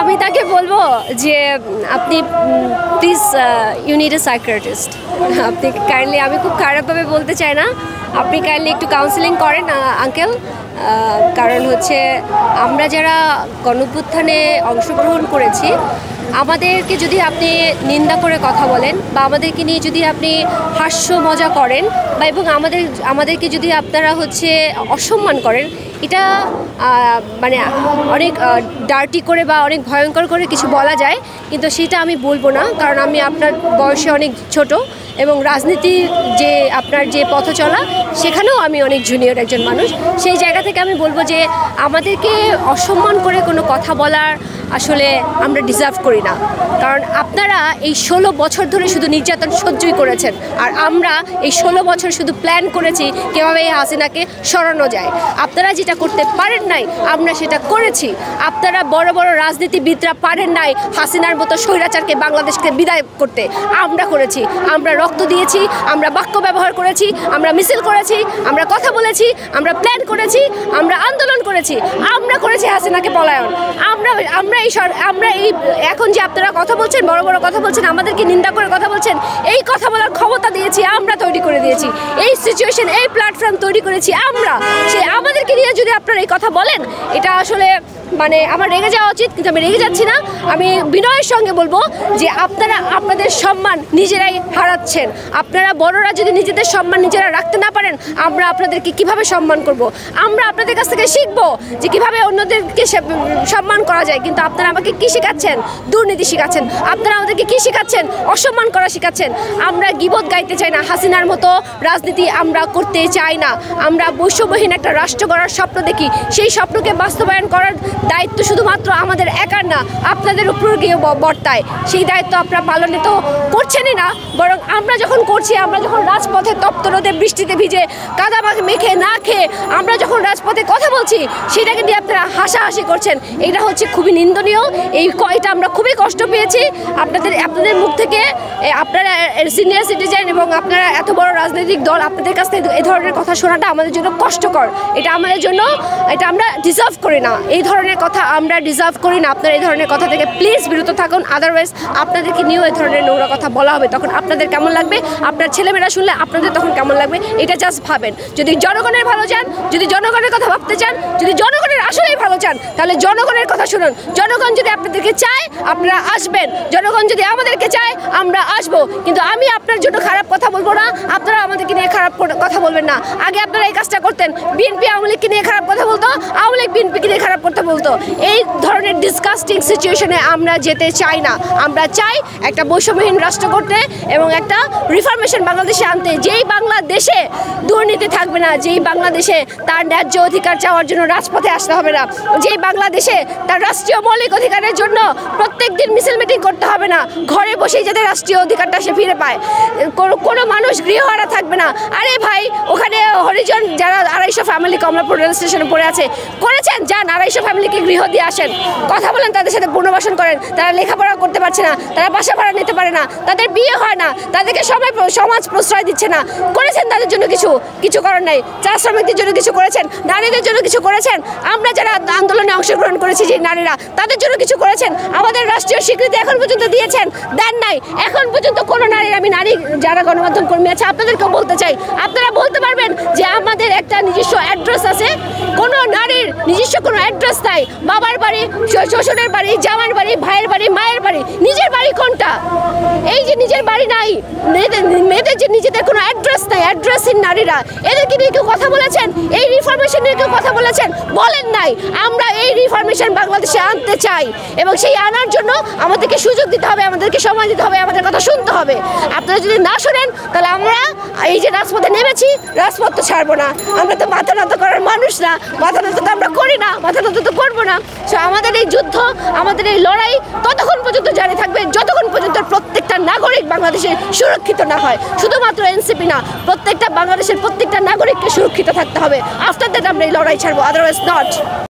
আমি তাকে বলবো যে আপনি please you need a psychiatrist. আপনি কাইন্ডলি, আমি খুব খারাপভাবে বলতে চাই না, আপনি কাইন্ডলি একটু কাউন্সেলিং করেন আঙ্কেল। কারণ হচ্ছে আমরা যারা গণঅভ্যুত্থানে অংশগ্রহণ করেছি, আমাদেরকে যদি আপনি নিন্দা করে কথা বলেন বা আমাদেরকে নিয়ে যদি আপনি হাস্য মজা করেন বা এবং আমাদেরকে যদি আপনারা হচ্ছে অসম্মান করেন, এটা মানে অনেক ডার্টি করে বা অনেক ভয়ঙ্কর করে কিছু বলা যায়, কিন্তু সেটা আমি বলবো না। কারণ আমি আপনার বয়সে অনেক ছোট এবং রাজনীতির যে আপনার যে পথ চলা, সেখানেও আমি অনেক জুনিয়র একজন মানুষ। সেই জায়গা থেকে আমি বলবো যে আমাদেরকে অসম্মান করে কোনো কথা বলার আসলে আমরা ডিজার্ভ করি না। কারণ আপনারা এই 16 বছর ধরে শুধু নির্যাতন সহ্যই করেছেন, আর আমরা এই 16 বছর শুধু প্ল্যান করেছি কীভাবে এই হাসিনাকে সরানো যায়। আপনারা যেটা করতে পারেন নাই, আমরা সেটা করেছি। আপনারা বড় বড় রাজনীতিবিদরা পারেন নাই হাসিনার মতো স্বৈরাচারকে বাংলাদেশকে বিদায় করতে, আমরা করেছি। আমরা রক্ত দিয়েছি, আমরা বাক্য ব্যবহার করেছি, আমরা মিছিল করেছি, আমরা কথা বলেছি, আমরা প্ল্যান করেছি, আমরা আন্দোলন করেছি, আমরা করেছি হাসিনাকে পলায়ন। আমরা এই এখন যে আপনারা কথা বলছেন, বড় বড় কথা বলছেন, আমাদেরকে নিন্দা করে কথা বলছেন, এই কথা বলার ক্ষমতা দিয়েছি আমরা, তৈরি করে দিয়েছি এই সিচুয়েশন, এই প্ল্যাটফর্ম তৈরি করেছি আমরা। আমাদেরকে নিয়ে যদি আপনারা এই কথা বলেন, এটা আসলে মানে আমার রেগে যাওয়া উচিত, কিন্তু আমি রেগে যাচ্ছি না। আমি বিনয়ের সঙ্গে বলবো যে আপনারা আপনাদের সম্মান নিজেরাই হারাচ্ছেন। আপনারা বড়রা যদি নিজেদের সম্মান নিজেরা রাখতে না পারেন, আমরা আপনাদেরকে কিভাবে সম্মান করব? আমরা আপনাদের কাছ থেকে শিখবো যে কিভাবে অন্যদেরকে সম্মান করা যায়। কিন্তু আপনারা আমাকে কি শেখাচ্ছেন? দুর্নীতি শেখাচ্ছেন। আপনারা আমাদেরকে কি শেখাচ্ছেন? অসম্মান করা শেখাচ্ছেন। আমরা গীবত গাইতে চাই না, হাসিনার মতো রাজনীতি আমরা করতে চাই না। আমরা বৈষম্যহীন একটা রাষ্ট্র গড়ার স্বপ্ন দেখি। সেই স্বপ্নকে বাস্তবায়ন করার দায়িত্ব শুধুমাত্র আমাদের একার না, আপনাদের উপর গিয়ে বর্তায়। সেই দায়িত্ব আপনারা পালনে তো করছেনই না, বরং আমরা যখন করছি, আমরা যখন রাজপথে তপ্ত রোদে বৃষ্টিতে ভিজে কাদা মেখে না খেয়ে আমরা যখন রাজপথে কথা বলছি, সেটাকে নিয়ে আপনারা হাসাহাসি করছেন। এটা হচ্ছে খুবই নিন্দনীয়। এটা আমরা খুবই কষ্ট পেয়েছি আপনাদের মুখ থেকে। আপনারা সিনিয়র সিটিজেন এবং আপনারা এত বড় রাজনৈতিক দল, আপনাদের কাছ থেকে এই ধরনের কথা শোনাটা আমাদের জন্য কষ্টকর। এটা আমাদের জন্য, এটা আমরা ডিজার্ভ করি না। এই ধরনের কথা আমরা ডিজার্ভ করি না। আপনারা এই ধরনের কথা থেকে প্লিজ বিরত থাকুন। আদারওয়াইজ আপনাদেরকে নিয়েও এই ধরনের নোংরা কথা বলা হবে, তখন আপনাদের কেমন লাগবে? আপনার ছেলেমেয়েরা শুনলে আপনাদের তখন কেমন লাগবে? এটা জাস্ট ভাবেন। যদি জনগণের ভালো চান, যদি জনগণের কথা ভাবতে চান, যদি জনগণের আসলেই ভালো চান, তাহলে জনগণের কথা শুনুন। জনগণ যদি আপনাদেরকে চায়, আপনারা আসবেন। জনগণ যদি আমাদেরকে চায়, আমরা আসবো। কিন্তু আমি আপনার জন্য খারাপ কথা বলবো না, আপনারা আমাদেরকে নিয়ে খারাপ কথা বলবেন না। আগে আপনারা এই কাজটা করতেন, বিএনপি আওয়ামী লীগকে নিয়ে খারাপ কথা বলতো, আওয়ামী লীগ বিএনপিকে নিয়ে খারাপ কথা বলতো। এই ধরনের ডিসকাস্টিং সিচুয়েশনে আমরা যেতে চাই না। আমরা চাই একটা বৈষম্যহীন রাষ্ট্র করতে এবং একটা রিফরমেশন বাংলাদেশে আনতে, যেই বাংলাদেশে দুর্নীতি থাকবে না, যেই বাংলাদেশে তার ন্যায্য অধিকার চাওয়ার জন্য রাজপথে আসতে হবে না, যেই বাংলাদেশে তার রাষ্ট্রীয় মৌলিক অধিকারের জন্য প্রত্যেক দিন মিছিল মিটিং করতে হবে না, ঘরে বসেই যাতে রাষ্ট্রীয় অধিকারটা সে ফিরে পায়, কোনো মানুষ গৃহহারা থাকবে না। আরে ভাই, ওখানে হরিজন যারা 250 ফ্যামিলি কমলাপুর রেল স্টেশনে পড়ে আছে, করেছেন, যান 250 ফ্যামিলিকে গৃহ দিয়ে আসেন, কথা বলেন, তাদের সাথে পুনর্বাসন করেন। তারা লেখাপড়া করতে পারছে না, তারা বাসা ভাড়া নিতে পারে না, তাদের বিয়ে হয় না, তাদেরকে সমাজ প্রশ্রয় দিচ্ছে না। করেছেন তাদের জন্য কিছু করার নাই। চা শ্রমিকদের জন্য কিছু করেছেন, নারীদের জন্য কিছু করেছেন। আমরা যারা আন্দোলনে অংশগ্রহণ করেছি, যে নারীরা, তাদের জন্য কিছু করেছেন। আমাদের রাষ্ট্রীয় স্বীকৃতি এখন পর্যন্ত দিয়েছেন, দেন নাই। এখন পর্যন্ত কোনো নারীর, আমি নারী যারা গণমাধ্যম কর্মী আছে আপনাদেরকেও বলতে চাই, আপনারা বলতে পারবেন যে আমাদের একটা নিজস্ব অ্যাড্রেস আছে? কোনো নারীর নিজস্ব কোনো অ্যাড্রেস নাই। বাবার বাড়ি, শ্বশুরের বাড়ি, জামার বাড়ি, ভাইয়ের বাড়ি, মায়ের বাড়ি, নিজের বাড়ি কোনটা? এই যে নিজের বাড়ি নাই, মেয়েদের যে নিজেদের কোনো অ্যাড্রেস নাই, অ্যাড্রেসহীন নারীরা, এদেরকে নিয়ে কেউ কথা বলেছেন? এই রিফরমেশন নিয়ে কেউ কথা বলেছেন? বলেন নাই। আমরা এই রিফরমেশন বাংলাদেশে আনতে চাই এবং সেই আনার জন্য আমাদেরকে সুযোগ দিতে হবে, আমাদেরকে সময় দিতে হবে, আমাদের কথা শুনতে হবে। আপনারা যদি না শোনেন, তাহলে আমরা এই যে রাজপথে নেমেছি, রাজপথ তো ছাড়বো না। আমরা তো মাথা নত করার মানুষ না, মাথা নত তো আমরা করি না, মাথা নত তো করবো না। সো আমাদের এই যুদ্ধ, আমাদের এই লড়াই ততক্ষণ পর্যন্ত জারি থাকবে যতক্ষণ পর্যন্ত প্রত্যেকটা নাগরিক বাংলাদেশে সুরক্ষিত না হয়। শুধুমাত্র এনসিপি না, প্রত্যেকটা বাংলাদেশের প্রত্যেকটা নাগরিককে সুরক্ষিত থাকতে হবে। আফটার দ্যাট আমরা এই লড়াই ছাড়বো, আদারওয়াইজ নট।